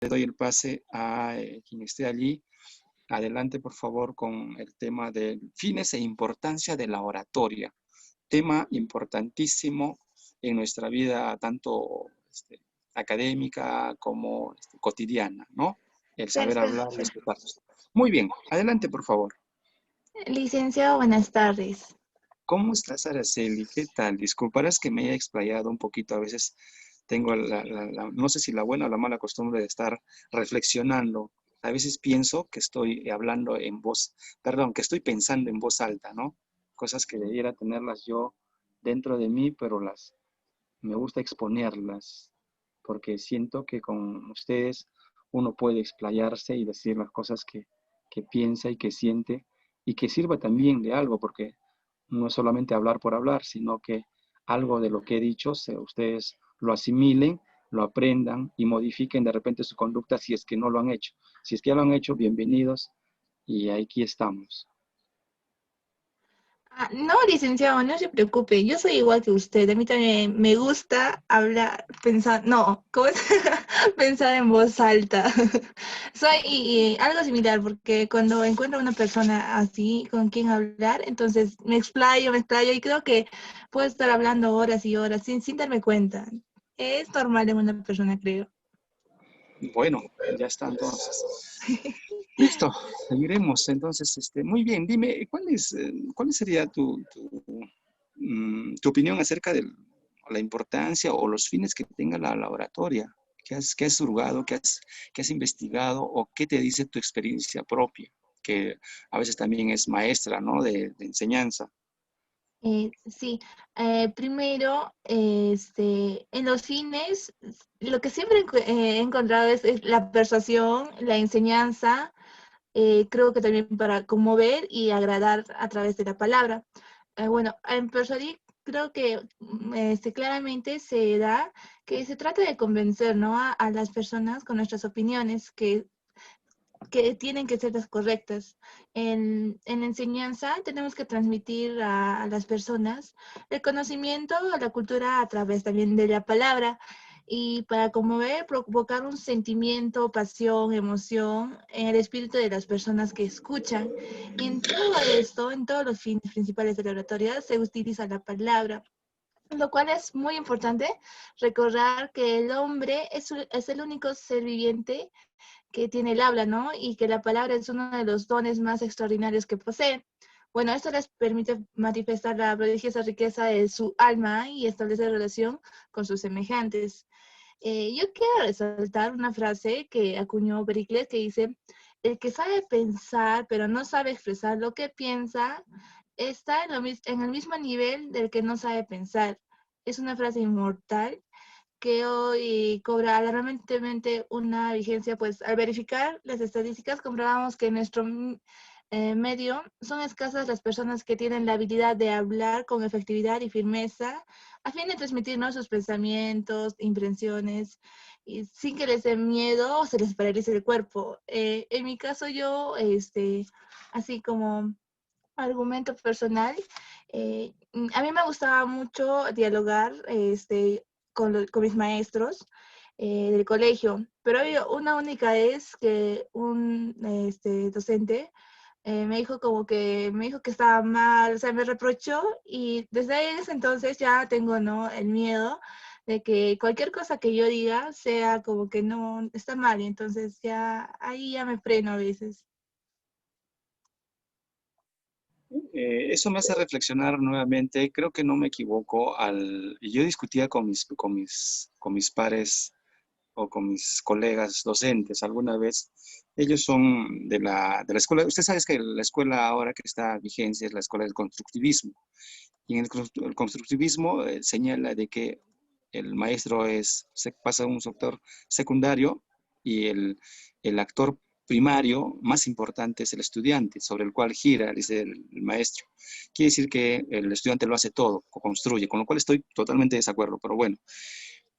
le doy el pase a quien esté allí. Adelante, por favor, con el tema de fines e importancia de la oratoria. Tema importantísimo en nuestra vida, tanto académica como cotidiana, ¿no? El saber hablar y Perfecto. expresarnos. Muy bien, adelante, por favor. Licenciado, buenas tardes. ¿Cómo estás, Araceli? ¿Qué tal? Disculparás que me haya explayado un poquito. A veces tengo no sé si la buena o la mala costumbre de estar reflexionando. A veces pienso que estoy hablando en voz, perdón, que estoy pensando en voz alta, ¿no? Cosas que debiera tenerlas yo dentro de mí, pero me gusta exponerlas, porque siento que con ustedes uno puede explayarse y decir las cosas que piensa y que siente y que sirva también de algo, porque no es solamente hablar por hablar, sino que algo de lo que he dicho, ustedes lo asimilen, lo aprendan y modifiquen de repente su conducta si es que no lo han hecho. Si es que ya lo han hecho, bienvenidos y aquí estamos. No, licenciado, no se preocupe. Yo soy igual que usted. A mí también me gusta hablar, pensar, no, ¿cómo es? Pensar en voz alta. Soy algo similar porque cuando encuentro una persona así con quien hablar, entonces me explayo y creo que puedo estar hablando horas y horas sin darme cuenta. Es normal en una persona, creo. Bueno, ya está entonces. Listo, seguiremos. Entonces, muy bien, dime, ¿cuál sería tu opinión acerca de la importancia o los fines que tenga la oratoria? ¿Qué has hurgado, qué has investigado o qué te dice tu experiencia propia? Que a veces también es maestra, ¿no? De enseñanza. Sí, primero, en los cines, lo que siempre he encontrado es la persuasión, la enseñanza, creo que también para conmover y agradar a través de la palabra. Bueno, en persuadir creo que claramente se da que se trata de convencer, ¿no? A las personas con nuestras opiniones que tienen que ser las correctas. En enseñanza tenemos que transmitir a las personas el conocimiento, la cultura a través también de la palabra y para conmover, provocar un sentimiento, pasión, emoción en el espíritu de las personas que escuchan. Y en todo esto, en todos los fines principales de la oratoria, se utiliza la palabra. Lo cual es muy importante recordar que el hombre es el único ser viviente que tiene el habla, ¿no? Y que la palabra es uno de los dones más extraordinarios que posee. Bueno, esto les permite manifestar la prodigiosa riqueza de su alma y establecer relación con sus semejantes. Yo quiero resaltar una frase que acuñó Pericles que dice, el que sabe pensar pero no sabe expresar lo que piensa, está en el mismo nivel del que no sabe pensar. Es una frase inmortal que hoy cobra alarmantemente una vigencia, pues al verificar las estadísticas comprobamos que en nuestro medio son escasas las personas que tienen la habilidad de hablar con efectividad y firmeza a fin de transmitir, ¿no?, sus pensamientos, impresiones, y sin que les dé miedo o se les paralice el cuerpo. En mi caso yo, así como argumento personal, a mí me gustaba mucho dialogar con mis maestros del colegio, pero había una única vez que un docente me dijo que estaba mal, o sea, me reprochó y desde ese entonces ya tengo, ¿no?, el miedo de que cualquier cosa que yo diga sea como que no está mal, y entonces ya ahí ya me freno a veces. Eso me hace reflexionar nuevamente. Creo que no me equivoco. Yo discutía con mis pares o con mis colegas docentes alguna vez. Ellos son de la escuela. Usted sabe que la escuela ahora que está en vigencia es la escuela del constructivismo. Y en el constructivismo señala de que el maestro se pasa a un sector secundario y el actor primario más importante es el estudiante, sobre el cual gira, dice el maestro. Quiere decir que el estudiante lo hace todo, construye, con lo cual estoy totalmente de desacuerdo, pero bueno,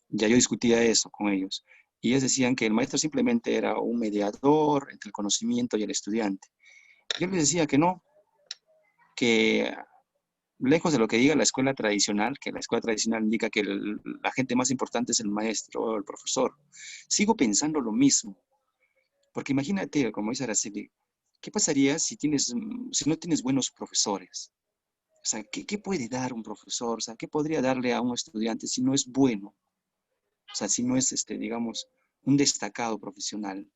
ya yo discutía eso con ellos. Y ellos decían que el maestro simplemente era un mediador entre el conocimiento y el estudiante. Yo les decía que no, que lejos de lo que diga la escuela tradicional, que la escuela tradicional indica que la gente más importante es el maestro o el profesor, sigo pensando lo mismo. Porque imagínate, como dice Araceli, ¿qué pasaría si no tienes buenos profesores? O sea, ¿qué puede dar un profesor? O sea, ¿qué podría darle a un estudiante si no es bueno? O sea, si no es, digamos, un destacado profesional.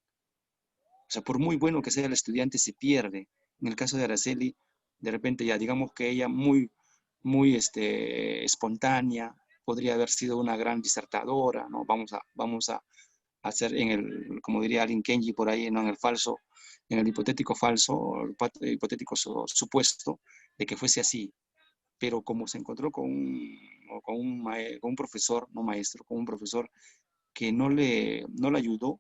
O sea, por muy bueno que sea el estudiante, se pierde. En el caso de Araceli, de repente ya digamos que ella muy espontánea, podría haber sido una gran disertadora, ¿no? Vamos a hacer como diría Alin Kenji por ahí, ¿no? En el hipotético falso, el hipotético supuesto de que fuese así. Pero como se encontró con un profesor, no maestro, con un profesor que no le ayudó,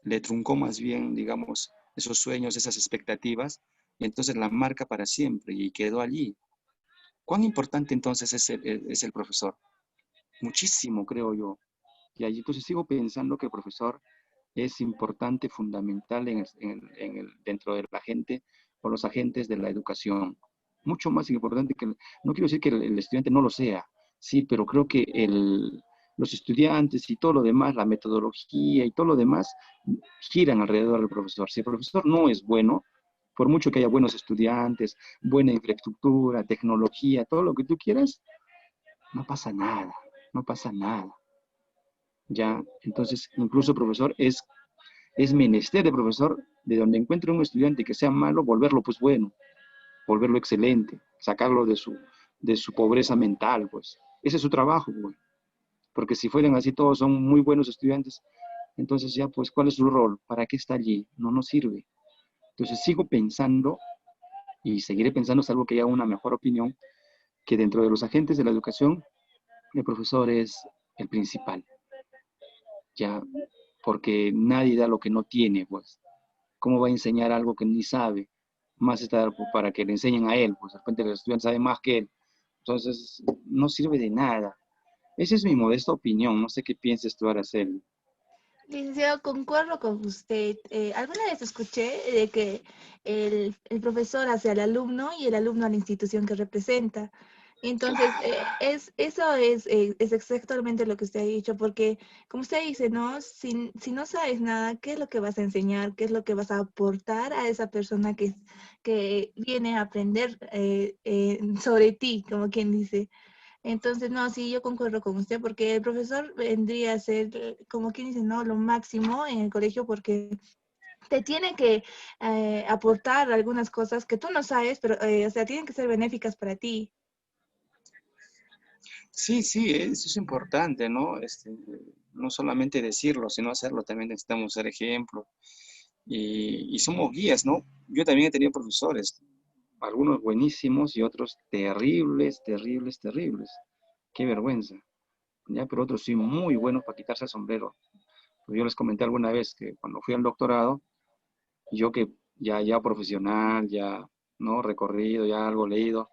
le truncó más bien, digamos, esos sueños, esas expectativas, y entonces la marca para siempre y quedó allí. ¿Cuán importante entonces es el profesor? Muchísimo, creo yo. Y allí entonces sigo pensando que el profesor es importante, fundamental dentro de la gente o los agentes de la educación. Mucho más importante que, no quiero decir que el estudiante no lo sea, sí, pero creo que los estudiantes y todo lo demás, la metodología y todo lo demás, giran alrededor del profesor. Si el profesor no es bueno, por mucho que haya buenos estudiantes, buena infraestructura, tecnología, todo lo que tú quieras, no pasa nada, no pasa nada. Ya, entonces, incluso profesor es menester de profesor, de donde encuentre un estudiante que sea malo, volverlo pues bueno, volverlo excelente, sacarlo de su pobreza mental, pues. Ese es su trabajo, pues. Porque si fueran así todos son muy buenos estudiantes, entonces ya pues, ¿cuál es su rol? ¿Para qué está allí? No nos sirve. Entonces sigo pensando y seguiré pensando, salvo que haya una mejor opinión, que dentro de los agentes de la educación, el profesor es el principal, ya, porque nadie da lo que no tiene, pues. ¿Cómo va a enseñar algo que ni sabe? Más está para que le enseñen a él, pues de repente el estudiante sabe más que él. Entonces, no sirve de nada. Esa es mi modesta opinión. No sé qué pienses tú, Araceli. Licenciado, concuerdo con usted. Alguna vez escuché de que el profesor hace al alumno y el alumno a la institución que representa. Entonces, Claro. eso es exactamente lo que usted ha dicho, porque como usted dice, ¿no? Si no sabes nada, ¿qué es lo que vas a enseñar? ¿Qué es lo que vas a aportar a esa persona que viene a aprender sobre ti, como quien dice? Entonces, no, sí, yo concuerdo con usted, porque el profesor vendría a ser, como quien dice, no, lo máximo en el colegio, porque te tiene que aportar algunas cosas que tú no sabes, pero, o sea, tienen que ser benéficas para ti. Sí, sí, eso es importante, ¿no? No solamente decirlo, sino hacerlo. También necesitamos ser ejemplo. Y somos guías, ¿no? Yo también he tenido profesores, algunos buenísimos y otros terribles, terribles, terribles. Qué vergüenza. Ya, pero otros sí muy buenos para quitarse el sombrero. Pues yo les comenté alguna vez que cuando fui al doctorado, yo que ya profesional, ya no recorrido, ya algo leído,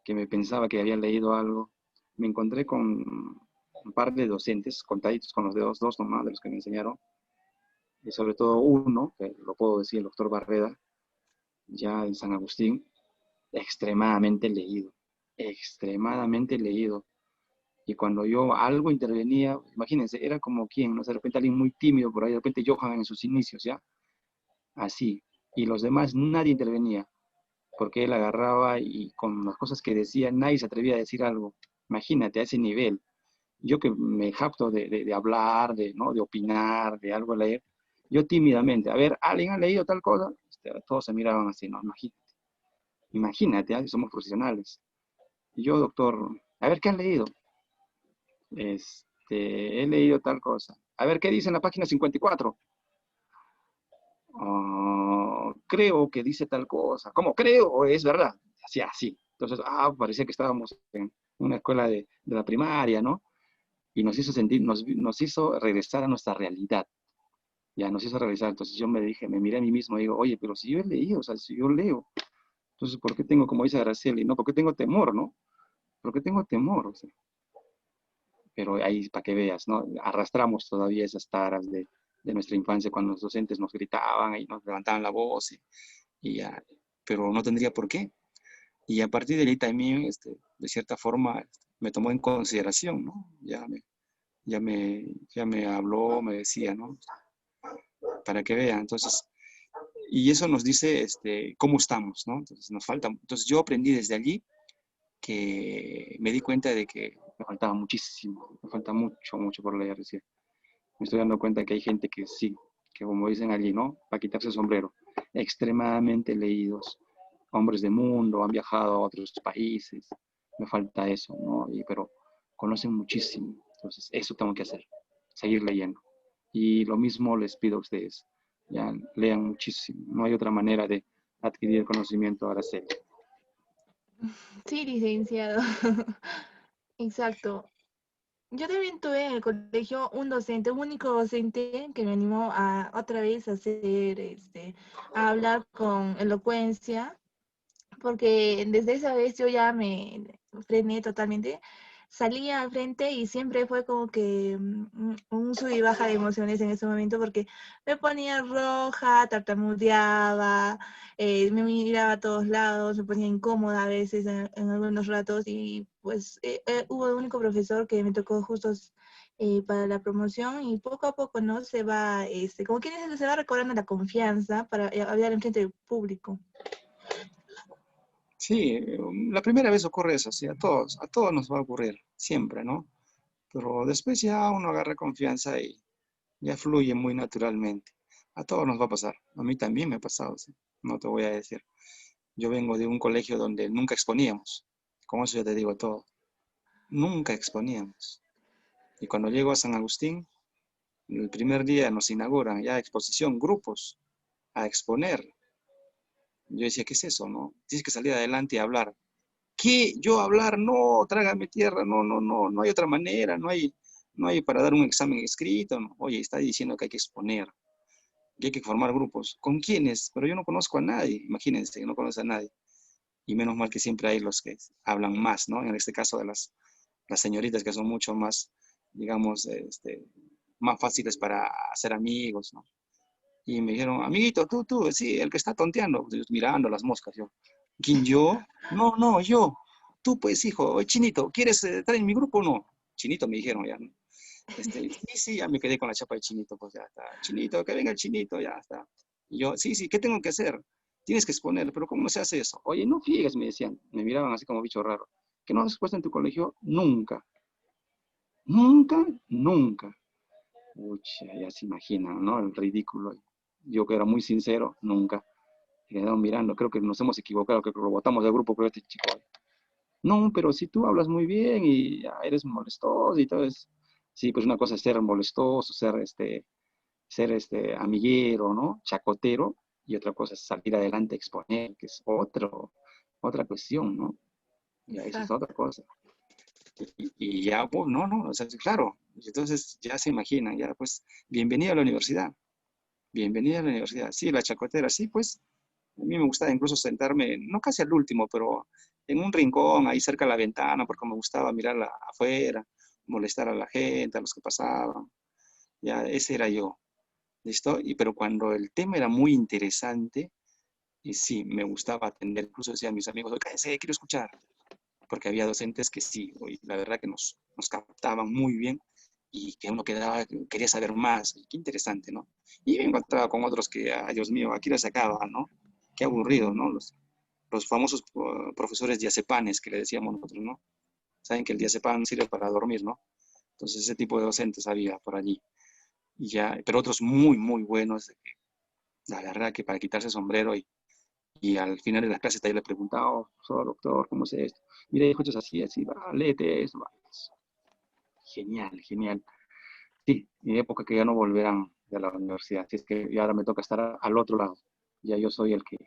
que me pensaba que había leído algo, me encontré con un par de docentes, contaditos con los dedos, dos nomás de los que me enseñaron, y sobre todo uno, que lo puedo decir, el doctor Barreda, ya en San Agustín, extremadamente leído. Y cuando yo algo intervenía, imagínense, era como quien, no sé, de repente alguien muy tímido por ahí, de repente Johan en sus inicios, ¿ya? Así. Y los demás nadie intervenía, porque él agarraba y con las cosas que decía, nadie se atrevía a decir algo. Imagínate, a ese nivel. Yo que me jacto de hablar, ¿no? De opinar, de algo leer, yo tímidamente, a ver, ¿alguien ha leído tal cosa? Todos se miraban así, ¿no? Imagínate, ¿eh? Somos profesionales. Y yo, doctor, a ver, ¿qué has leído? He leído tal cosa. A ver, ¿qué dice en la página 54? Creo que dice tal cosa. ¿Cómo creo? Es verdad. Así, así. Entonces, parecía que estábamos en una escuela de la primaria, ¿no? Y nos hizo sentir, nos hizo regresar a nuestra realidad. Ya nos hizo regresar. Entonces yo me miré a mí mismo y digo, oye, pero si yo he leído, o sea, si yo leo, entonces, ¿por qué tengo, como dice Araceli, no? ¿Por qué tengo temor, no? ¿Por qué tengo temor? O sea, pero ahí para que veas, ¿no? Arrastramos todavía esas taras de nuestra infancia cuando los docentes nos gritaban y nos levantaban la voz y ya, pero no tendría por qué. Y a partir de ahí también, de cierta forma me tomó en consideración, ¿no? Ya me habló, me decía, ¿no? Para que vean. Entonces, y eso nos dice cómo estamos, ¿no? Entonces, nos falta. Entonces, yo aprendí desde allí que me di cuenta de que me faltaba muchísimo, me falta mucho, mucho por leer. Decía. Me estoy dando cuenta que hay gente que sí, que como dicen allí, ¿no? Para quitarse el sombrero, extremadamente leídos, hombres de mundo, han viajado a otros países. Me falta eso, ¿no? Pero conocen muchísimo. Entonces, eso tengo que hacer, seguir leyendo. Y lo mismo les pido a ustedes, ya lean muchísimo. No hay otra manera de adquirir conocimiento, Araceli. Sí, licenciado. Exacto. Yo también tuve en el colegio un docente, un único docente que me animó a otra vez a hacer, a hablar con elocuencia, porque desde esa vez yo ya me frené totalmente. Salí al frente y siempre fue como que un sub y baja de emociones en ese momento porque me ponía roja, tartamudeaba, me miraba a todos lados, me ponía incómoda a veces en algunos ratos y pues hubo un único profesor que me tocó justo para la promoción y poco a poco no se va, como quien dice, se va recobrando la confianza para hablar en frente del público. Sí, la primera vez ocurre eso, sí, a todos nos va a ocurrir, siempre, ¿no? Pero después ya uno agarra confianza y ya fluye muy naturalmente. A todos nos va a pasar. A mí también me ha pasado, sí. No te voy a decir. Yo vengo de un colegio donde nunca exponíamos. Con eso yo te digo todo. Nunca exponíamos. Y cuando llego a San Agustín, el primer día nos inauguran ya exposición, grupos, a exponer. Yo decía, ¿qué es eso, no? Tienes que salir adelante y hablar. ¿Qué? ¿Yo hablar? No, trágame tierra, no, no, no, no hay otra manera, no hay para dar un examen escrito. No. Oye, está diciendo que hay que exponer, que hay que formar grupos. ¿Con quiénes? Pero yo no conozco a nadie, imagínense, no conozco a nadie. Y menos mal que siempre hay los que hablan más, ¿no? En este caso de las señoritas que son mucho más, digamos, más fáciles para hacer amigos, ¿no? Y me dijeron, amiguito, tú, sí, el que está tonteando, pues, yo mirando las moscas, yo. ¿Quién, yo? No, no, yo. Tú, pues, hijo, oye, Chinito, ¿quieres estar en mi grupo o no? Chinito me dijeron ya, ¿no? Sí, sí, ya me quedé con la chapa de Chinito, pues ya está. Chinito, que venga el Chinito, ya está. Y yo, sí, sí, ¿qué tengo que hacer? Tienes que exponer, pero ¿cómo se hace eso? Oye, no fiegues, me decían, me miraban así como bicho raro. ¿Que no has expuesto en tu colegio? Nunca, nunca, nunca. Pucha, ya se imaginan, ¿no? El ridículo. Yo que era muy sincero, nunca. Y quedaron mirando, creo que nos hemos equivocado, creo que lo botamos del grupo, pero este chico. No, pero si tú hablas muy bien y ya eres molestoso y todo eso. Sí, pues una cosa es ser molestoso, ser amiguero, ¿no? Chacotero, y otra cosa es salir adelante, exponer, que es otra cuestión, ¿no? Ya, eso es Exacto. otra cosa. Y ya, pues, no, no, o sea, claro. Entonces ya se imagina, ya, pues, bienvenido a la universidad. Bienvenida a la universidad. Sí, la chacotera, sí, pues a mí me gustaba incluso sentarme, no casi al último, pero en un rincón, ahí cerca de la ventana, porque me gustaba mirar afuera, molestar a la gente, a los que pasaban. Ya, ese era yo. ¿Listo? Pero cuando el tema era muy interesante, y sí, me gustaba atender, incluso decía a mis amigos, "Oye, cállense, quiero escuchar", porque había docentes que sí, oye, la verdad que nos captaban muy bien y que uno quería saber más. Qué interesante, ¿no? Y me encontraba con otros que, ay, Dios mío, aquí les sacaba, ¿no? Qué aburrido, ¿no? Los famosos profesores diazepanes que le decíamos nosotros, ¿no? Saben que el diazepam sirve para dormir, ¿no? Entonces ese tipo de docentes había por allí. Y ya, pero otros muy, muy buenos, de que, la verdad que para quitarse el sombrero y al final de las clases también le preguntaba, oh, profesor, doctor, ¿cómo es esto? Mire, hijo, esto es así, así, va, léete eso, va. Genial, genial. Sí, mi época que ya no volverán de la universidad, así es que ya ahora me toca estar al otro lado. Ya yo soy el que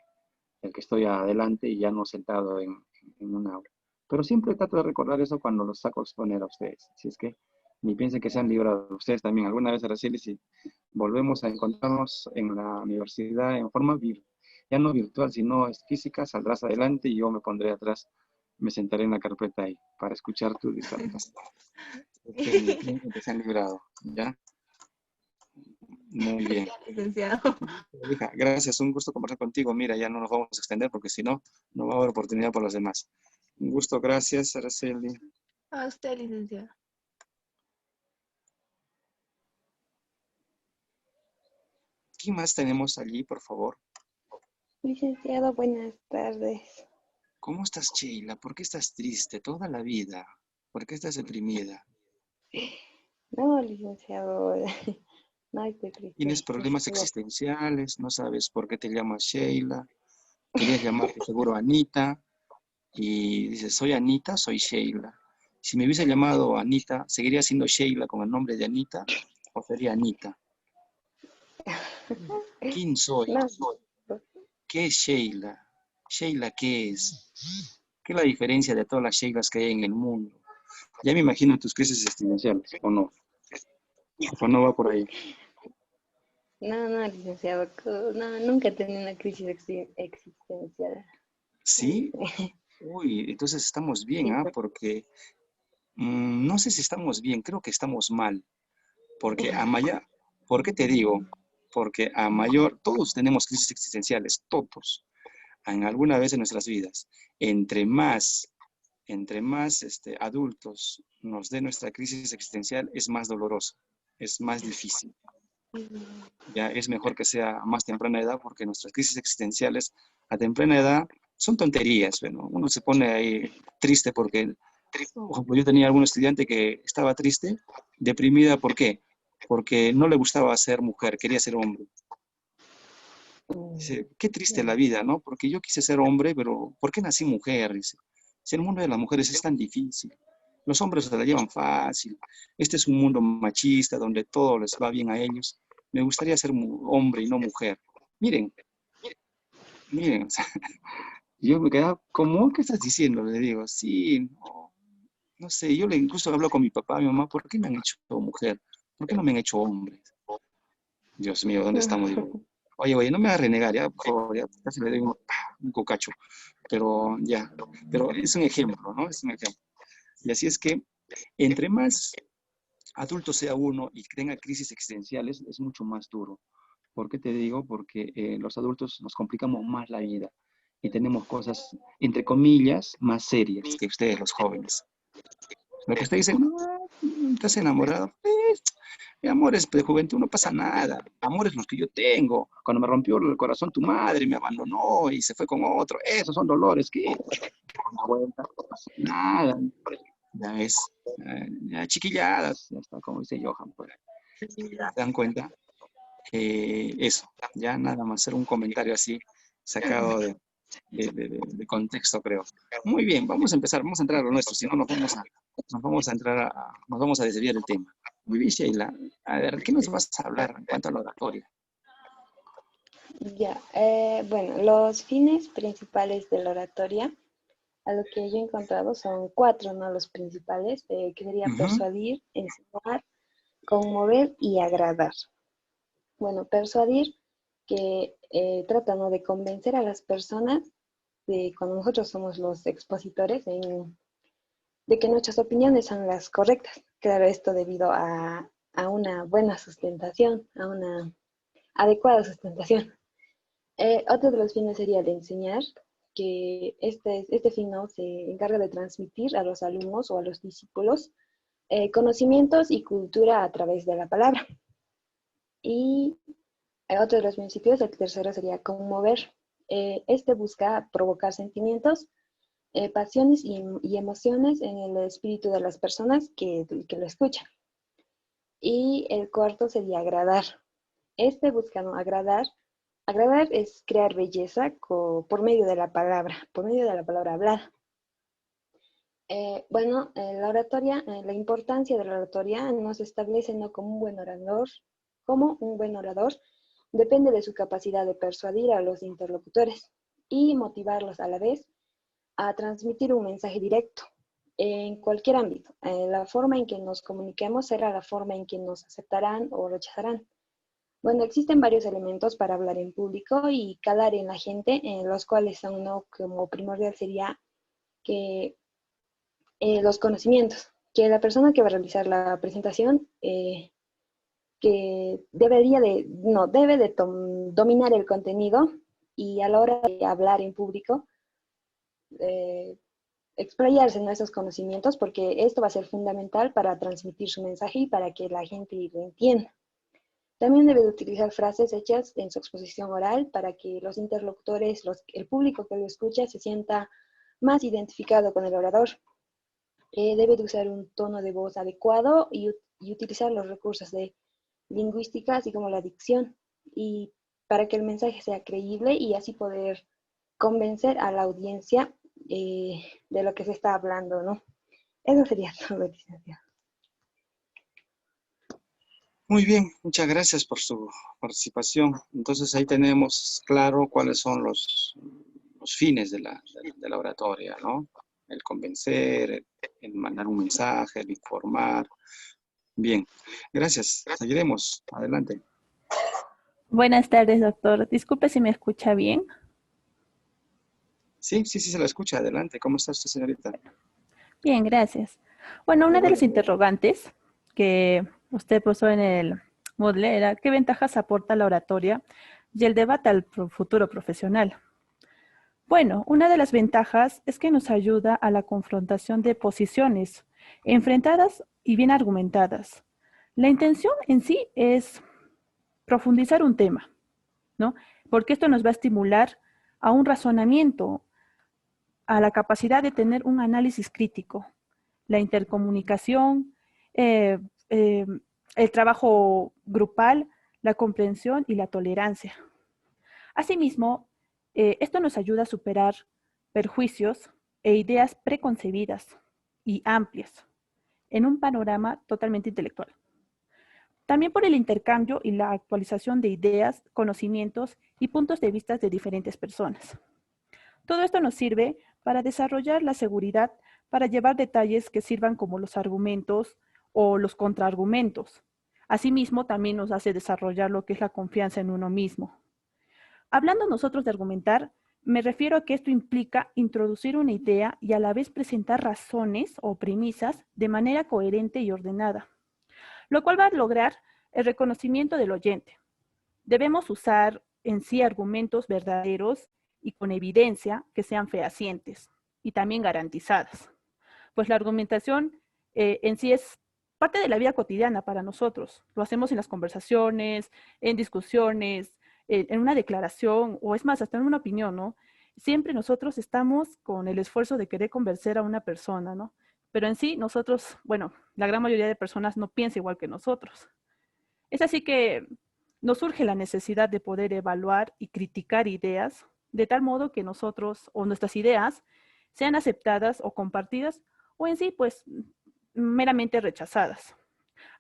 estoy adelante y ya no sentado en un aula. Pero siempre trato de recordar eso cuando los saco a exponer a ustedes. Si es que ni piensen que se han librado ustedes también. Alguna vez, Araceli, si volvemos a encontrarnos en la universidad en forma ya no virtual, sino es física, saldrás adelante y yo me pondré atrás, me sentaré en la carpeta ahí para escuchar tus disertaciones. Es que ni piensen que se han librado, ¿ya? Muy bien. Ya, licenciado. Hija, gracias, un gusto conversar contigo. Mira, ya no nos vamos a extender porque si no, no va a haber oportunidad para los demás. Un gusto, gracias, Araceli. A usted, licenciado. ¿Quién más tenemos allí, por favor? Licenciado, buenas tardes. ¿Cómo estás, Sheila? ¿Por qué estás triste toda la vida? ¿Por qué estás deprimida? No, licenciado, no estoy ¿Tienes triste. problemas existenciales? ¿No sabes por qué te llamas Sheila? Querías llamarte seguro Anita y dices, soy Anita, soy Sheila. Si me hubiese llamado Anita, ¿seguiría siendo Sheila con el nombre de Anita o sería Anita? ¿Quién soy? No, ¿Qué es Sheila? ¿Sheila qué es? ¿Qué es la diferencia de todas las Sheilas que hay en el mundo? Ya me imagino tus crisis existenciales, ¿o no? ¿O no va por ahí? no, licenciado, no, nunca he tenido una crisis existencial. ¿Sí? Uy, entonces estamos bien, Sí, ¿ah? Porque no sé si estamos bien, creo que estamos mal. Porque a mayor, ¿por qué te digo? Porque a mayor, todos tenemos crisis existenciales, todos, en alguna vez en nuestras vidas. Entre más, adultos nos dé nuestra crisis existencial, es más doloroso, es más difícil. Ya es mejor que sea a más temprana edad porque nuestras crisis existenciales a temprana edad son tonterías. Bueno, uno se pone ahí triste porque, por ejemplo, yo tenía algún estudiante que estaba triste, deprimida, ¿por qué? Porque no le gustaba ser mujer, quería ser hombre. Dice, qué triste la vida, ¿no? Porque yo quise ser hombre, pero ¿por qué nací mujer? Dice, si el mundo de las mujeres es tan difícil, los hombres se la llevan fácil, este es un mundo machista donde todo les va bien a ellos, me gustaría ser hombre y no mujer. Miren, miren, o sea, yo me quedaba, ¿cómo? ¿Qué estás diciendo? Le digo, sí, no, no sé, yo le incluso hablo con mi papá, mi mamá, ¿por qué me han hecho mujer? ¿Por qué no me han hecho hombre? Dios mío, ¿dónde estamos? Digo, oye, no me hagas renegar, ya, por favor, ya casi le doy un cocacho. Pero ya, pero es un ejemplo, ¿no? Es un ejemplo. Y así es que entre más adulto sea uno y tenga crisis existenciales, es mucho más duro. ¿Por qué te digo? Porque los adultos nos complicamos más la vida y tenemos cosas, entre comillas, más serias que ustedes los jóvenes. Lo que ustedes dicen, no, estás enamorado, amores de juventud no pasa nada. Amores los que yo tengo. Cuando me rompió el corazón tu madre, me abandonó y se fue con otro. Esos son dolores que una vuelta, no pasa nada. Ya es, ya chiquilladas, ya está, como dice Johan. Pues. ¿Se dan cuenta? Eso, ya nada más hacer un comentario así, sacado de contexto, creo. Muy bien, vamos a empezar, vamos a entrar a lo nuestro, si no nos vamos a desviar del tema. Muy bien, Sheila. A ver, ¿qué nos vas a hablar en cuanto a la oratoria? ya. Bueno, los fines principales de la oratoria, a lo que yo he encontrado son cuatro, ¿no? Los principales, que sería persuadir, enseñar, conmover y agradar. Bueno, persuadir, que trata, ¿no?, de convencer a las personas de cuando nosotros somos los expositores de que nuestras opiniones son las correctas. Claro, esto debido a una buena sustentación, a una adecuada sustentación. Otro de los fines sería de enseñar, que este fin, ¿no?, se encarga de transmitir a los alumnos o a los discípulos conocimientos y cultura a través de la palabra. Y otro de los principios, el tercero sería conmover. Este busca provocar sentimientos, pasiones y emociones en el espíritu de las personas que lo escuchan. Y el cuarto sería agradar. Este busca, ¿no?, agradar. Agradar es crear belleza por medio de la palabra, por medio de la palabra hablada. Bueno, la oratoria, la importancia de la oratoria nos establece, ¿no?, como un buen orador depende de su capacidad de persuadir a los interlocutores y motivarlos a la vez a transmitir un mensaje directo en cualquier ámbito. La forma en que nos comuniquemos será la forma en que nos aceptarán o rechazarán. Bueno, existen varios elementos para hablar en público y calar en la gente, los cuales son, ¿no?, como primordial sería que los conocimientos, que la persona que va a realizar la presentación que debe de dominar el contenido y a la hora de hablar en público explayarse en esos conocimientos, porque esto va a ser fundamental para transmitir su mensaje y para que la gente lo entienda. También debe de utilizar frases hechas en su exposición oral para que los interlocutores, el público que lo escucha, se sienta más identificado con el orador. Debe de usar un tono de voz adecuado y utilizar los recursos de lingüística, así como la dicción, y para que el mensaje sea creíble y así poder convencer a la audiencia de lo que se está hablando, ¿no? Eso sería todo, licenciado. Muy bien, muchas gracias por su participación. Entonces ahí tenemos claro cuáles son los fines de la oratoria, ¿no? El convencer, el mandar un mensaje, el informar. Bien, gracias. Seguiremos. Adelante. Buenas tardes, doctor. Disculpe si me escucha bien. Sí, se la escucha. Adelante. ¿Cómo está usted, señorita? Bien, gracias. Bueno, una de las interrogantes que usted puso en el Moodle era ¿qué ventajas aporta la oratoria y el debate al futuro profesional? Bueno, una de las ventajas es que nos ayuda a la confrontación de posiciones enfrentadas y bien argumentadas. La intención en sí es profundizar un tema, ¿no? Porque esto nos va a estimular a un razonamiento, a la capacidad de tener un análisis crítico, la intercomunicación, eh, eh, el trabajo grupal, la comprensión y la tolerancia. Asimismo, esto nos ayuda a superar perjuicios e ideas preconcebidas y amplias en un panorama totalmente intelectual. También por el intercambio y la actualización de ideas, conocimientos y puntos de vista de diferentes personas. Todo esto nos sirve para desarrollar la seguridad, para llevar detalles que sirvan como los argumentos o los contraargumentos. Asimismo, también nos hace desarrollar lo que es la confianza en uno mismo. Hablando nosotros de argumentar, me refiero a que esto implica introducir una idea y a la vez presentar razones o premisas de manera coherente y ordenada, lo cual va a lograr el reconocimiento del oyente. Debemos usar en sí argumentos verdaderos y con evidencia que sean fehacientes y también garantizadas. Pues la argumentación en sí es parte de la vida cotidiana para nosotros. Lo hacemos en las conversaciones, en discusiones, en una declaración o es más, hasta en una opinión, ¿no? Siempre nosotros estamos con el esfuerzo de querer convencer a una persona, ¿no? Pero en sí nosotros, bueno, la gran mayoría de personas no piensa igual que nosotros. Es así que nos surge la necesidad de poder evaluar y criticar ideas de tal modo que nosotros o nuestras ideas sean aceptadas o compartidas o en sí, pues, meramente rechazadas.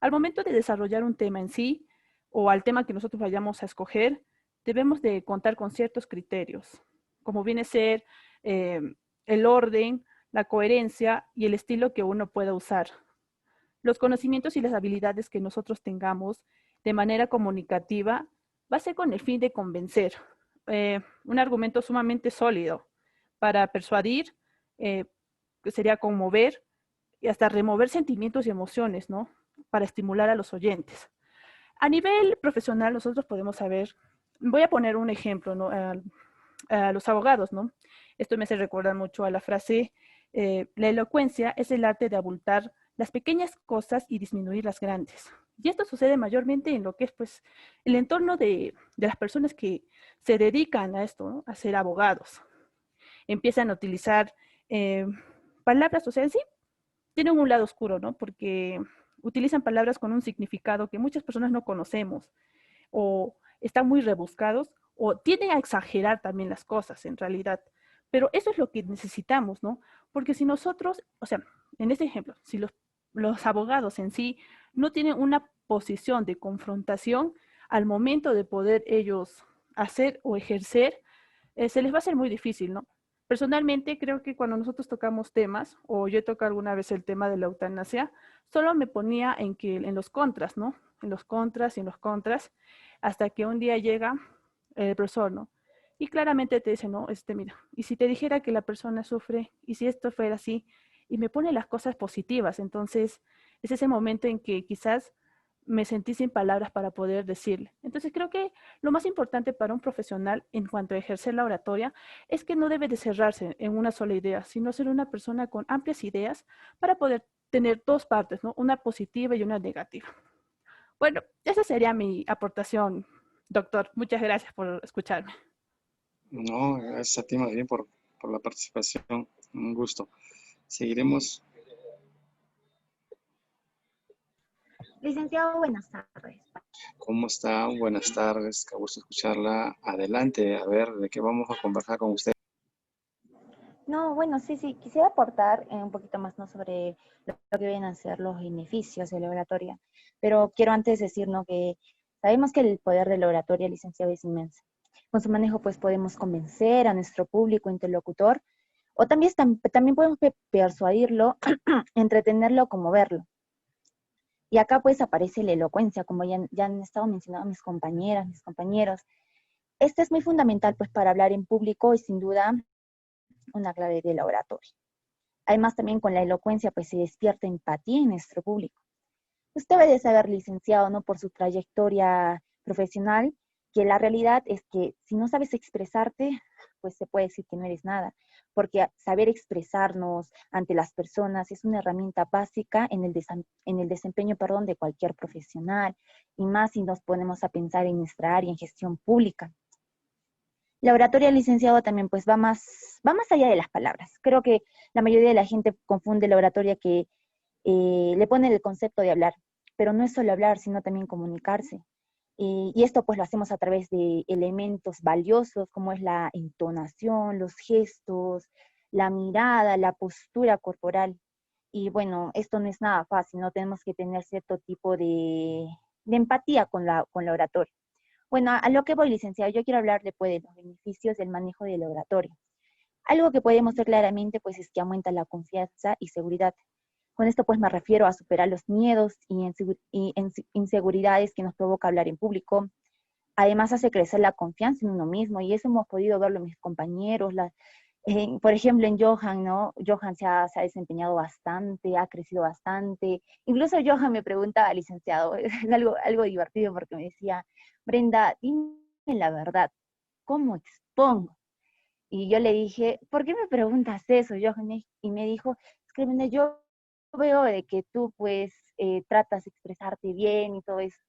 Al momento de desarrollar un tema en sí o al tema que nosotros vayamos a escoger, debemos de contar con ciertos criterios, como viene a ser el orden, la coherencia y el estilo que uno pueda usar. Los conocimientos y las habilidades que nosotros tengamos de manera comunicativa va a ser con el fin de convencer. Un argumento sumamente sólido para persuadir, que sería conmover y hasta remover sentimientos y emociones, ¿no? Para estimular a los oyentes. A nivel profesional, nosotros podemos saber, voy a poner un ejemplo, ¿no? A los abogados, ¿no? Esto me hace recordar mucho a la frase, la elocuencia es el arte de abultar las pequeñas cosas y disminuir las grandes. Y esto sucede mayormente en lo que es, pues, el entorno de las personas que se dedican a esto, ¿no? A ser abogados. Empiezan a utilizar palabras, o sea, en sí, tienen un lado oscuro, ¿no? Porque utilizan palabras con un significado que muchas personas no conocemos, o están muy rebuscados, o tienden a exagerar también las cosas en realidad. Pero eso es lo que necesitamos, ¿no? Porque si nosotros, o sea, en este ejemplo, si los abogados en sí no tienen una posición de confrontación al momento de poder ellos hacer o ejercer, se les va a hacer muy difícil, ¿no? Personalmente creo que cuando nosotros tocamos temas, o yo he tocado alguna vez el tema de la eutanasia, solo me ponía en los contras, ¿no? En los contras y en los contras, hasta que un día llega el profesor, ¿no? Y claramente te dice, no, mira, y si te dijera que la persona sufre, y si esto fuera así, y me pone las cosas positivas, entonces es ese momento en que quizás me sentí sin palabras para poder decirle. Entonces creo que lo más importante para un profesional en cuanto a ejercer la oratoria es que no debe de cerrarse en una sola idea, sino ser una persona con amplias ideas para poder tener dos partes, ¿no? Una positiva y una negativa. Bueno, esa sería mi aportación, doctor. Muchas gracias por escucharme. No, gracias a ti más bien por la participación. Un gusto. Seguiremos. Licenciado, buenas tardes. ¿Cómo está? Buenas tardes. Qué gusto escucharla. Adelante, a ver, ¿de qué vamos a conversar con usted? No, bueno, sí, quisiera aportar un poquito más, ¿no?, sobre lo que vienen a ser los beneficios de la oratoria. Pero quiero antes decir, ¿no?, que sabemos que el poder de la oratoria, licenciado, es inmenso. Con su manejo, pues, podemos convencer a nuestro público interlocutor, o también podemos persuadirlo, entretenerlo, conmoverlo. Y acá, pues, aparece la elocuencia, como ya han estado mencionando mis compañeras, mis compañeros. Este es muy fundamental, pues, para hablar en público y, sin duda, una clave de la oratoria. Además, también con la elocuencia, pues se despierta empatía en nuestro público. Usted debe de saber, licenciado, ¿no?, por su trayectoria profesional, que la realidad es que si no sabes expresarte, pues se puede decir que no eres nada, porque saber expresarnos ante las personas es una herramienta básica en el desempeño, de cualquier profesional, y más si nos ponemos a pensar en nuestra área en gestión pública. La oratoria, licenciado, también pues va más allá de las palabras. Creo que la mayoría de la gente confunde la oratoria que le pone el concepto de hablar, pero no es solo hablar, sino también comunicarse. Y esto pues lo hacemos a través de elementos valiosos como es la entonación, los gestos, la mirada, la postura corporal. Y bueno, esto no es nada fácil, ¿no? Tenemos que tener cierto tipo de empatía con la oratoria. Bueno, a lo que voy, licenciado, yo quiero hablarle pues de los beneficios del manejo del oratorio. Algo que podemos ver claramente pues es que aumenta la confianza y seguridad. Con esto pues me refiero a superar los miedos y inseguridades que nos provoca hablar en público. Además hace crecer la confianza en uno mismo, y eso hemos podido verlo en mis compañeros. Por ejemplo, en Johan, ¿no? Johan se ha desempeñado bastante, ha crecido bastante. Incluso Johan me preguntaba, licenciado, es algo divertido porque me decía, Brenda, dime la verdad, ¿cómo expongo? Y yo le dije, ¿por qué me preguntas eso, Johan? Y me dijo, es que Brenda, yo veo de que tú pues tratas de expresarte bien y todo eso.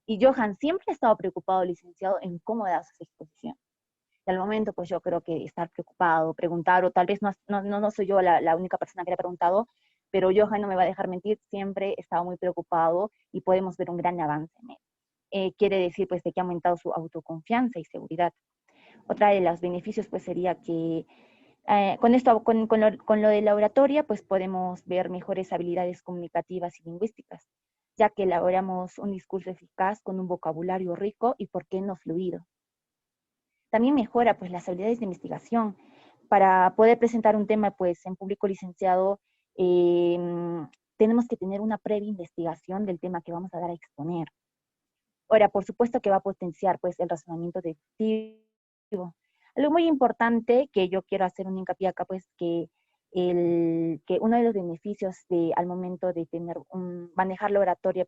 Y Johan siempre ha estado preocupado, licenciado, en cómo da su exposición. Y al momento, pues yo creo que estar preocupado, preguntar, o tal vez no soy yo la única persona que le ha preguntado, pero Johan no me va a dejar mentir, siempre he estado muy preocupado y podemos ver un gran avance en él. Quiere decir, pues, de que ha aumentado su autoconfianza y seguridad. Otra de los beneficios, pues, sería que con lo de la oratoria, pues, podemos ver mejores habilidades comunicativas y lingüísticas, ya que elaboramos un discurso eficaz con un vocabulario rico y, ¿por qué no, fluido? También mejora pues las habilidades de investigación. Para poder presentar un tema pues en público, licenciado, tenemos que tener una previa investigación del tema que vamos a dar a exponer. Ahora, por supuesto que va a potenciar pues el razonamiento deductivo. Algo muy importante que yo quiero hacer un hincapié acá, pues que uno de los beneficios al momento de manejar la oratoria,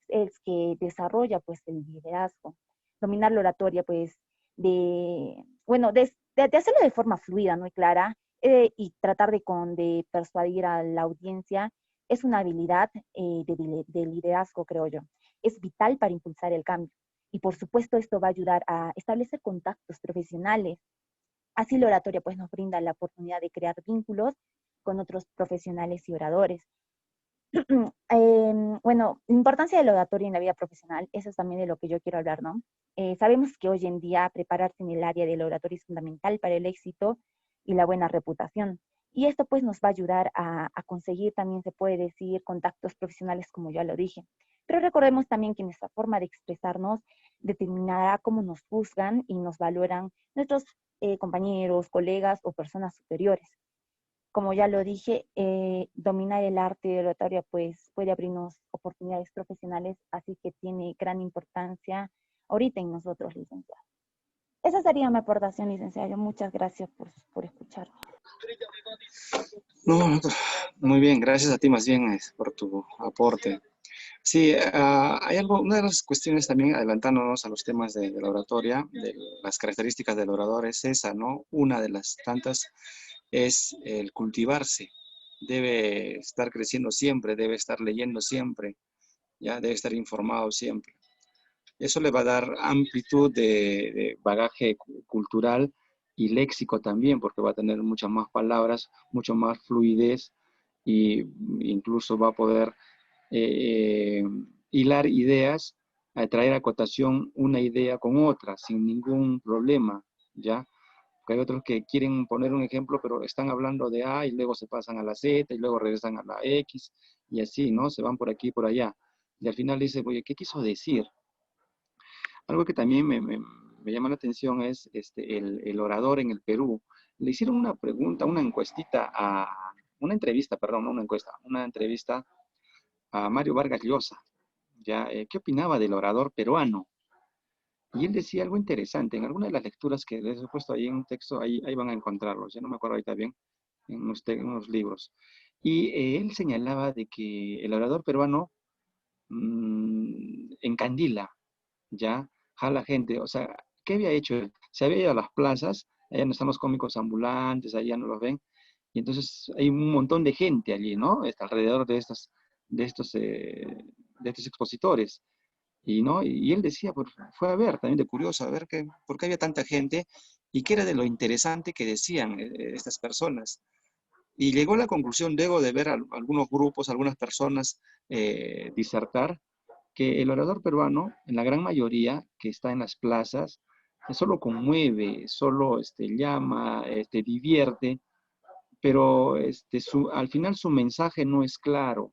es que desarrolla pues el liderazgo. Dominar la oratoria pues de hacerlo de forma fluida, ¿no?, y clara, y tratar de persuadir a la audiencia, es una habilidad de liderazgo, creo yo. Es vital para impulsar el cambio. Y por supuesto esto va a ayudar a establecer contactos profesionales. Así la oratoria pues nos brinda la oportunidad de crear vínculos con otros profesionales y oradores. Bueno, la importancia de la oratoria en la vida profesional, eso es también de lo que yo quiero hablar, ¿no? Sabemos que hoy en día prepararse en el área de la oratoria es fundamental para el éxito y la buena reputación. Y esto pues nos va a ayudar a conseguir, también se puede decir, contactos profesionales, como ya lo dije. Pero recordemos también que nuestra forma de expresarnos determinará cómo nos juzgan y nos valoran nuestros compañeros, colegas o personas superiores. Como ya lo dije, dominar el arte de la oratoria pues puede abrirnos oportunidades profesionales, así que tiene gran importancia ahorita en nosotros, licenciado. Esa sería mi aportación, licenciado. Muchas gracias por escucharme. No, muy bien, gracias a ti más bien por tu aporte. Sí, hay algo, una de las cuestiones también, adelantándonos a los temas de la oratoria, de las características del orador es esa, ¿no? Una de las tantas es el cultivarse. Debe estar creciendo siempre, debe estar leyendo siempre, ya debe estar informado siempre. Eso le va a dar amplitud de bagaje cultural y léxico también, porque va a tener muchas más palabras, mucho más fluidez e incluso va a poder eh, hilar ideas, a traer a cotación una idea con otra, sin ningún problema, ¿ya? Porque hay otros que quieren poner un ejemplo, pero están hablando de A y luego se pasan a la Z y luego regresan a la X y así, ¿no? Se van por aquí y por allá. Y al final dice, oye, ¿qué quiso decir? Algo que también me llama la atención es el orador en el Perú. Le hicieron una pregunta, una encuestita una entrevista, perdón, no una encuesta, una entrevista a Mario Vargas Llosa, ya, ¿qué opinaba del orador peruano? Y él decía algo interesante, en alguna de las lecturas que les he puesto ahí en un texto, ahí van a encontrarlos, ya no me acuerdo ahorita bien, en unos libros. Y él señalaba de que el orador peruano encandila, ya, jala gente, o sea, ¿qué había hecho él? Se había ido a las plazas, allá no están los cómicos ambulantes, allá no los ven, y entonces hay un montón de gente allí, ¿no? Está alrededor de estos, eh, de estos expositores. Y, ¿no? Y él decía, pues, fue a ver, también de curioso, a ver por qué había tanta gente y qué era de lo interesante que decían estas personas. Y llegó a la conclusión, luego de ver a algunos grupos, algunas personas disertar, que el orador peruano, en la gran mayoría que está en las plazas, solo conmueve, solo llama, divierte, pero al final su mensaje no es claro,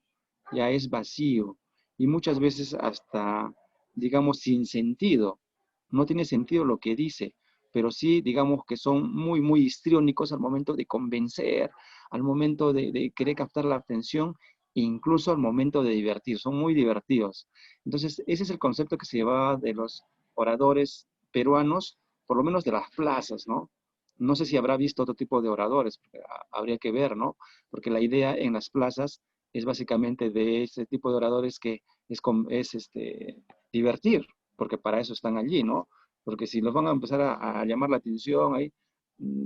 ya es vacío y muchas veces hasta, digamos, sin sentido. No tiene sentido lo que dice, pero sí, digamos que son muy, muy histriónicos al momento de convencer, al momento de querer captar la atención e incluso al momento de divertir. Son muy divertidos. Entonces, ese es el concepto que se llevaba de los oradores peruanos, por lo menos de las plazas, ¿no? No sé si habrá visto otro tipo de oradores, porque habría que ver, ¿no? Porque la idea en las plazas es básicamente de ese tipo de oradores que es divertir, porque para eso están allí, ¿no? Porque si los van a empezar a llamar la atención, ahí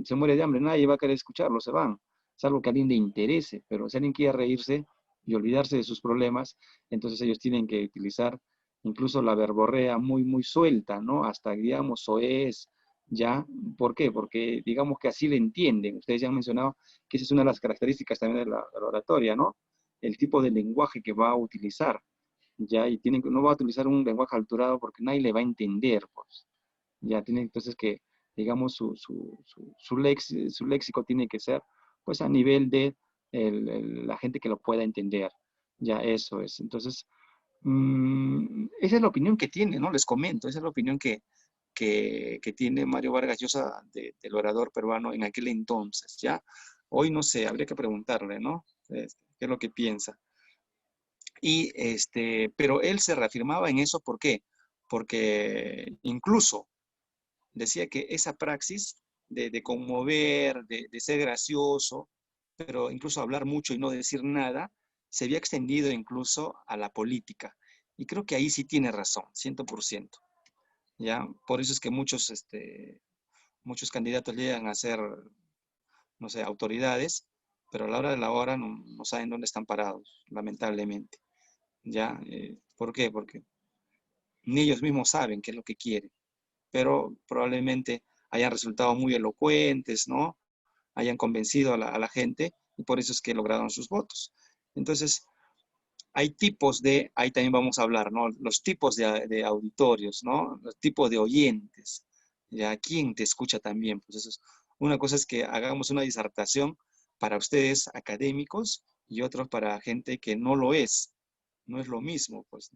se muere de hambre, nadie va a querer escucharlo, se van. Salvo que a alguien le interese, pero si alguien quiere reírse y olvidarse de sus problemas, entonces ellos tienen que utilizar incluso la verborrea muy, muy suelta, ¿no? Hasta, digamos, soez, ¿ya? ¿Por qué? Porque digamos que así le entienden. Ustedes ya han mencionado que esa es una de las características también de la oratoria, ¿no? El tipo de lenguaje que va a utilizar, ¿ya? Y no va a utilizar un lenguaje alturado porque nadie le va a entender, pues. Ya tiene entonces que, digamos, su léxico tiene que ser, pues, a nivel de la gente que lo pueda entender. Ya, eso es. Entonces, esa es la opinión que tiene, ¿no? Les comento, esa es la opinión que tiene Mario Vargas Llosa del orador peruano en aquel entonces, ¿ya? Hoy no sé, habría que preguntarle, ¿no? ¿Qué es lo que piensa? Pero él se reafirmaba en eso, ¿por qué? Porque incluso decía que esa praxis de conmover, de ser gracioso, pero incluso hablar mucho y no decir nada, se había extendido incluso a la política. Y creo que ahí sí tiene razón, 100%. ¿Ya? Por eso es que muchos candidatos llegan a ser, no sé, autoridades, pero a la hora de la hora no saben dónde están parados, lamentablemente. ¿Ya? ¿Por qué? Porque ni ellos mismos saben qué es lo que quieren, pero probablemente hayan resultado muy elocuentes, ¿no? Hayan convencido a la gente y por eso es que lograron sus votos. Entonces, hay tipos ahí también vamos a hablar, ¿no? Los tipos de auditorios, ¿no? Los tipos de oyentes. ¿Ya? ¿Quién te escucha también? Pues eso es, una cosa es que hagamos una disertación para ustedes académicos y otros para gente que no lo es. No es lo mismo, pues.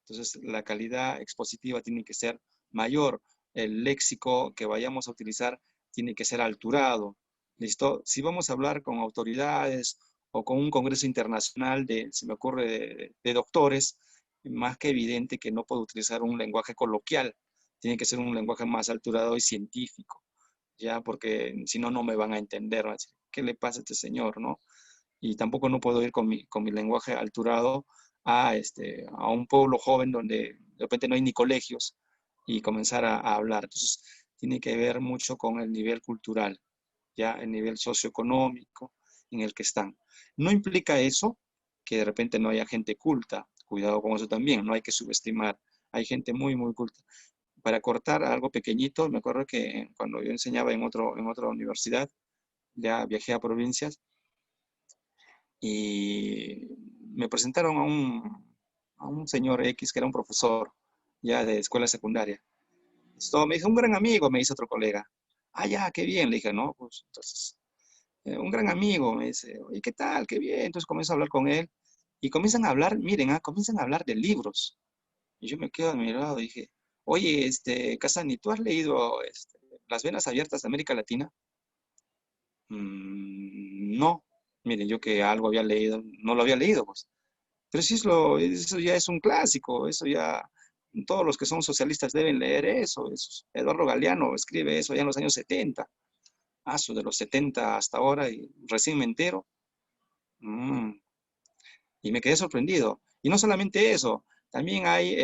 Entonces, la calidad expositiva tiene que ser mayor. El léxico que vayamos a utilizar tiene que ser alturado. ¿Listo? Si vamos a hablar con autoridades o con un congreso internacional se me ocurre, de doctores, más que evidente que no puedo utilizar un lenguaje coloquial. Tiene que ser un lenguaje más alturado y científico, ¿ya? Porque si no, no me van a entender. Van a decir, ¿qué le pasa a este señor, no? Y tampoco no puedo ir con mi lenguaje alturado a un pueblo joven donde de repente no hay ni colegios y comenzar a hablar. Entonces, tiene que ver mucho con el nivel cultural, ya el nivel socioeconómico en el que están. No implica eso que de repente no haya gente culta. Cuidado con eso también, no hay que subestimar. Hay gente muy, muy culta. Para cortar algo pequeñito, me acuerdo que cuando yo enseñaba en otra universidad, ya viajé a provincias y me presentaron a un señor X que era un profesor ya de escuela secundaria. Esto me dijo, un gran amigo, me dice otro colega. Ah, ya, qué bien, le dije, no, pues entonces, un gran amigo, me dice, oye, ¿qué tal? Qué bien. Entonces comienzo a hablar con él y comienzan a hablar, miren, comienzan a hablar de libros. Y yo me quedo admirado y dije, oye, Casani, ¿tú has leído Las Venas Abiertas de América Latina? No, miren, yo que algo había leído, no lo había leído, pues. Pero sí eso ya es un clásico, eso ya, todos los que son socialistas deben leer eso. Eduardo Galeano escribe eso ya en los años 70, de los 70 hasta ahora, y recién me entero. Mm, y me quedé sorprendido. Y no solamente eso, también hay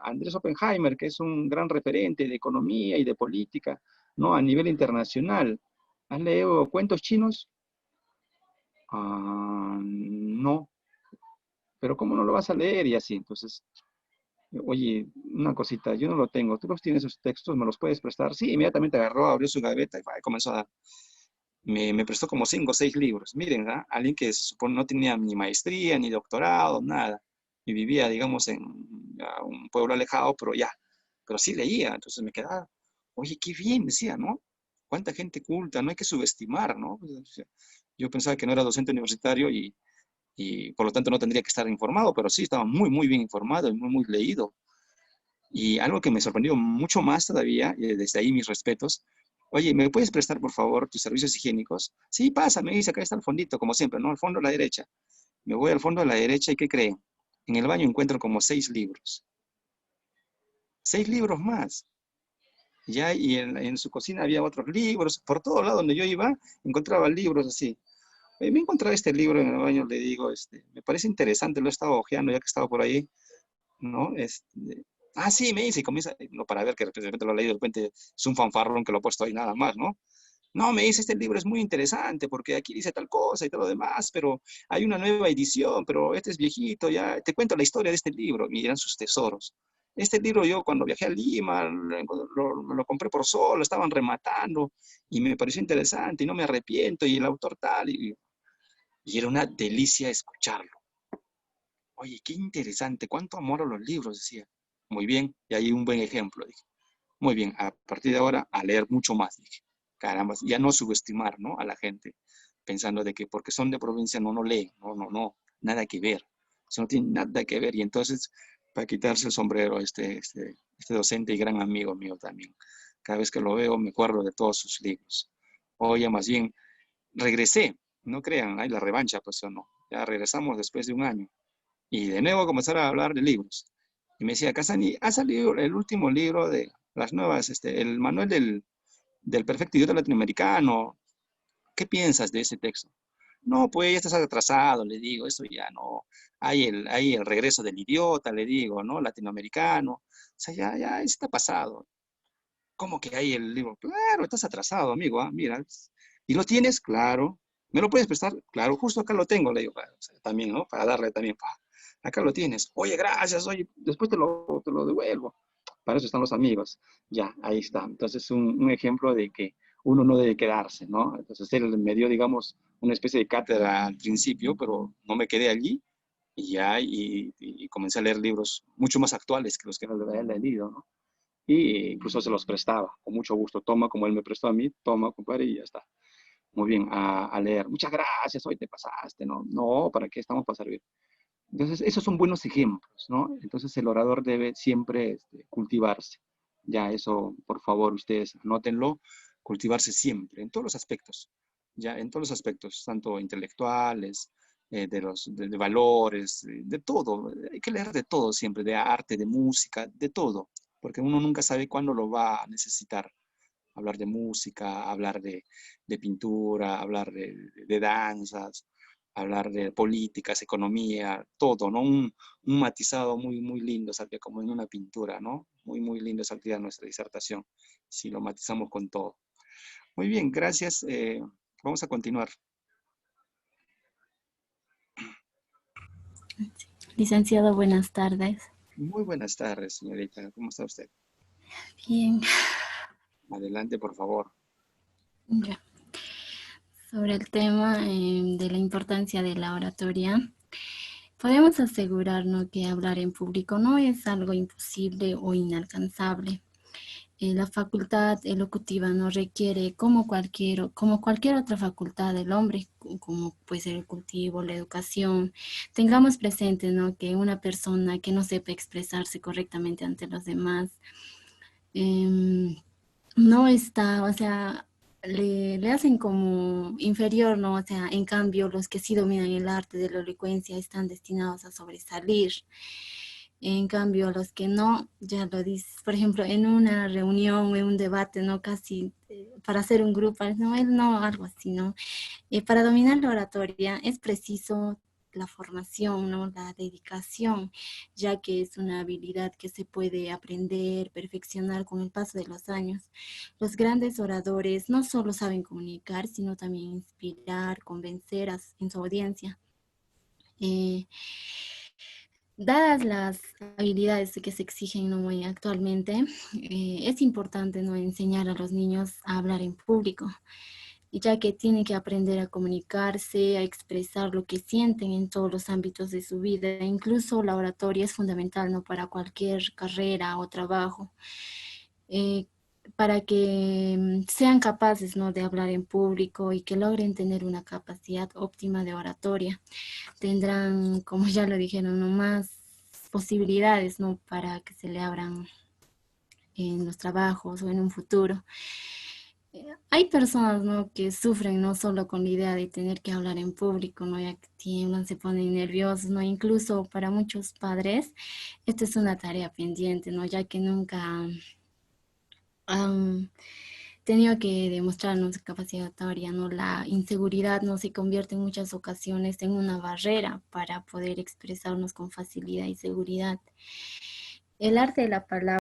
Andrés Oppenheimer, que es un gran referente de economía y de política, ¿no? A nivel internacional. ¿Has leído Cuentos Chinos? No, pero ¿cómo no lo vas a leer? Y así, entonces, oye, una cosita, yo no lo tengo, ¿tú los tienes esos textos? ¿Me los puedes prestar? Sí, inmediatamente agarró, abrió su gaveta y comenzó a dar. Me prestó como 5 o 6 libros. Miren, alguien que se supone no tenía ni maestría, ni doctorado, nada. Y vivía, digamos, en un pueblo alejado, pero sí leía. Entonces me quedaba, oye, qué bien, decía, ¿no? Cuánta gente culta, no hay que subestimar, ¿no? Pues, o sea, yo pensaba que no era docente universitario y por lo tanto no tendría que estar informado, pero sí estaba muy, muy bien informado y muy, muy leído. Y algo que me sorprendió mucho más todavía, y desde ahí mis respetos, oye, ¿me puedes prestar por favor tus servicios higiénicos? Sí, pasa, me dice, acá está el fondito, como siempre, ¿no? Al fondo a la derecha. Me voy al fondo a la derecha y ¿qué creen? En el baño encuentro como 6 libros. 6 libros más. Ya, y en su cocina había otros libros. Por todo lado donde yo iba, encontraba libros así. Me encontré este libro en el baño, le digo, me parece interesante, lo he estado hojeando ya que estaba por ahí, ¿no? Sí, me dice, y comienza, no, para ver que de repente lo leí, de repente es un fanfarrón que lo he puesto ahí nada más, ¿no? No, me dice, este libro es muy interesante porque aquí dice tal cosa y todo lo demás, pero hay una nueva edición, pero este es viejito, ya te cuento la historia de este libro, y eran sus tesoros. Este libro yo cuando viajé a Lima lo compré por solo, lo estaban rematando y me pareció interesante y no me arrepiento y el autor tal, y era una delicia escucharlo. Oye, qué interesante, cuánto amor a los libros, decía. Muy bien, y ahí un buen ejemplo, dije. Muy bien, a partir de ahora a leer mucho más, dije. Caramba, ya no subestimar, ¿no? A la gente, pensando de que porque son de provincia no leen, no, nada que ver. Eso no tiene nada que ver. Y entonces, para quitarse el sombrero, este docente y gran amigo mío también. Cada vez que lo veo me acuerdo de todos sus libros. Oye, más bien, regresé, no crean, hay la revancha, pues o no. Ya regresamos después de un año. Y de nuevo comenzar a hablar de libros. Y me decía, Casani, ha salido el último libro de las nuevas, el manual del perfecto idiota latinoamericano. ¿Qué piensas de ese texto? No, pues ya estás atrasado, le digo, eso ya no. Hay el regreso del idiota, le digo, ¿no? Latinoamericano. O sea, ya está pasado. ¿Cómo que hay el libro? Claro, estás atrasado, amigo, mira. ¿Y lo tienes? Claro. ¿Me lo puedes prestar? Claro, justo acá lo tengo, le digo, o sea, también, ¿no? Para darle también, acá lo tienes. Oye, gracias, oye, después te lo devuelvo. Para eso están los amigos. Ya, ahí está. Entonces, un ejemplo de que uno no debe quedarse, ¿no? Entonces, él me dio, digamos, una especie de cátedra al principio, pero no me quedé allí y comencé a leer libros mucho más actuales que los que no había leído, ¿no? Y incluso se los prestaba, con mucho gusto. Toma, como él me prestó a mí, toma, compadre, y ya está. Muy bien, a leer. Muchas gracias, hoy te pasaste, ¿no? No, ¿para qué estamos para servir? Entonces, esos son buenos ejemplos, ¿no? Entonces, el orador debe siempre cultivarse. Ya, eso, por favor, ustedes anótenlo, cultivarse siempre, en todos los aspectos, ya, en todos los aspectos, tanto intelectuales, de valores, de todo. Hay que leer de todo siempre, de arte, de música, de todo, porque uno nunca sabe cuándo lo va a necesitar. Hablar de música, hablar de pintura, hablar de danzas, hablar de políticas, economía, todo, ¿no? Un matizado muy, muy lindo, saldría como en una pintura, ¿no? Muy, muy lindo saldría nuestra disertación, si lo matizamos con todo. Muy bien, gracias. Vamos a continuar. Licenciado, buenas tardes. Muy buenas tardes, señorita. ¿Cómo está usted? Bien. Adelante, por favor. Ya. Sobre el tema de la importancia de la oratoria, podemos asegurarnos que hablar en público no es algo imposible o inalcanzable. La facultad elocutiva no requiere, como cualquier otra facultad del hombre, como puede ser el cultivo, la educación. Tengamos presente, ¿no?, que una persona que no sepa expresarse correctamente ante los demás, no está, o sea, le hacen como inferior, ¿no? O sea, en cambio, los que sí dominan el arte de la elocuencia están destinados a sobresalir. En cambio, los que no, ya lo dices, por ejemplo, en una reunión o en un debate, ¿no? Casi para hacer un grupo, no, él no, algo así, ¿no? Para dominar la oratoria es preciso la formación, ¿no?, la dedicación, ya que es una habilidad que se puede aprender, perfeccionar con el paso de los años. Los grandes oradores no solo saben comunicar, sino también inspirar, convencer en su audiencia. Dadas las habilidades que se exigen, ¿no?, actualmente, es importante, ¿no?, enseñar a los niños a hablar en público, ya que tienen que aprender a comunicarse, a expresar lo que sienten en todos los ámbitos de su vida. Incluso la oratoria es fundamental, ¿no?, para cualquier carrera o trabajo, eh, para que sean capaces, ¿no?, de hablar en público y que logren tener una capacidad óptima de oratoria. Tendrán, como ya lo dijeron, ¿no?, más posibilidades, ¿no?, para que se le abran en los trabajos o en un futuro. Hay personas, ¿no?, que sufren no solo con la idea de tener que hablar en público, ¿no?, ya que tiemblan, se ponen nerviosos, ¿no? Incluso para muchos padres, esta es una tarea pendiente, ¿no?, ya que nunca han tenido que demostrarnos capacidad oratoria, ¿no? La inseguridad no se convierte en muchas ocasiones en una barrera para poder expresarnos con facilidad y seguridad. El arte de la palabra